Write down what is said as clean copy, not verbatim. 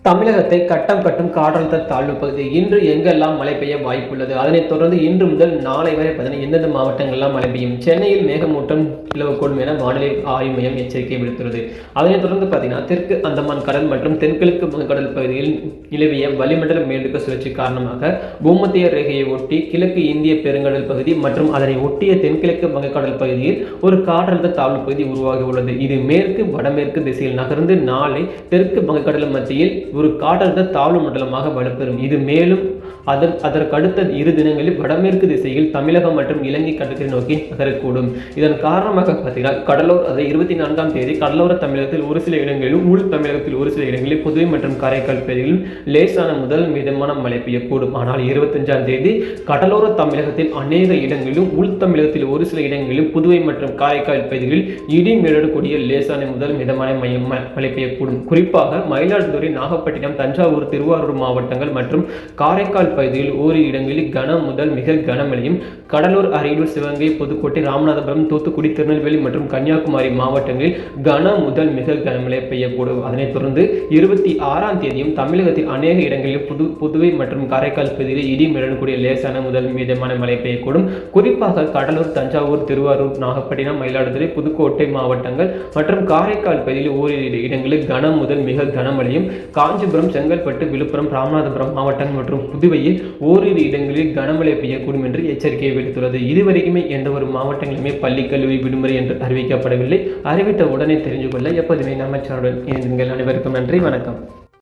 தமிழகத்தை கட்டம் கட்டும் காற்றழுத்த தாழ்வு பகுதி இன்று எங்கெல்லாம் மழை பெய்ய வாய்ப்புள்ளது. அதனைத் தொடர்ந்து இன்று முதல் நாளை வரை எந்தெந்த மாவட்டங்கள்லாம் மழை பெய்யும். சென்னையில் மேகமூட்டம் நிலவக்கூடும் என வானிலை ஆய்வு மையம் எச்சரிக்கை விடுத்துள்ளது. அதனைத் தொடர்ந்து தெற்கு அந்தமான் கடல் மற்றும் தென்கிழக்கு வங்கக்கடல் பகுதியில் நிலவிய வளிமண்டல மேலடுக்கு சுழற்சி காரணமாக பூமத்திய ரேகையை ஒட்டி கிழக்கு இந்திய பெருங்கடல் பகுதி மற்றும் அதனை ஒட்டிய தென்கிழக்கு வங்கக்கடல் பகுதியில் ஒரு காற்றழுத்த தாழ்வு பகுதி உருவாகி உள்ளது. இது மேற்கு வடமேற்கு திசையில் நகர்ந்து நாளை தெற்கு வங்கக்கடல் மத்தியில் ஒரு காற்றழுத்த தாழ்வு மண்டலமாக வலுப்பெறும். இது மேலும் அதற்கடுத்த இரு தினங்களில் வடமேற்கு திசையில் தமிழகம் மற்றும் இலங்கை கடற்கரை நோக்கி நகரக்கூடும். இதன் காரணமாக கடலோர் 24ஆம் தேதி கடலோர தமிழகத்தில் ஒரு சில இடங்களிலும் உள் தமிழகத்தில் ஒரு சில இடங்களில் புதுவை மற்றும் காரைக்கால் பகுதிகளிலும் லேசான முதல் மிதமான மழை பெய்யக்கூடும். ஆனால் 25ஆம் தேதி கடலோர தமிழகத்தில் அநேக இடங்களிலும் உள் தமிழகத்தில் ஒரு சில இடங்களிலும் புதுவை மற்றும் காரைக்கால் பகுதிகளில் இடி மின்னலுடன் லேசான முதல் மிதமான மழை பெய்யக்கூடும். குறிப்பாக மயிலாடுதுறை, நாகப்பட்டினம், தஞ்சாவூர், திருவாரூர் மாவட்டங்கள் மற்றும் காரைக்கால் பகுதியில் ஓரிரு இடங்களில் கன முதல் மிக கனமழையும், கடலூர், அரியலூர், சிவகங்கை, புதுக்கோட்டை, ராமநாதபுரம், தூத்துக்குடி, திருநெல்வேலி மற்றும் கன்னியாகுமரி மாவட்டங்களில் கன முதல் மிக கனமழை பெய்யக்கூடும். அதனைத் தொடர்ந்து 26ஆம் தேதியும் தமிழகத்தில் அநேக இடங்களில் புதுவை மற்றும் காரைக்கால் பகுதியில் இடி மின்னலுடன் லேசான முதல் மிதமான மழை பெய்யக்கூடும். குறிப்பாக கடலூர், தஞ்சாவூர், திருவாரூர், நாகப்பட்டினம், மயிலாடுதுறை, புதுக்கோட்டை மாவட்டங்கள் மற்றும் காரைக்கால் பகுதியில் ஓரிரு இடங்களில் கன முதல் மிக கனமழையும், காஞ்சிபுரம், செங்கல்பட்டு, விழுப்புரம், ராமநாதபுரம் மாவட்டங்கள் மற்றும் புதுவையில் ஓரிரு இடங்களில் கனமழை பெய்யக்கூடும் என்று எச்சரிக்கை விடுத்துள்ளது. இதுவரைக்குமே எந்த ஒரு மாவட்டங்களுமே பள்ளி கல்வி விடுமுறை என்று அறிவிக்கப்படவில்லை. அறிவித்த உடனே தெரிந்து கொள்ள எப்போதுமே நம்ம சேனலுடன் இணைந்திருங்கள். அனைவருக்கும் நன்றி, வணக்கம்.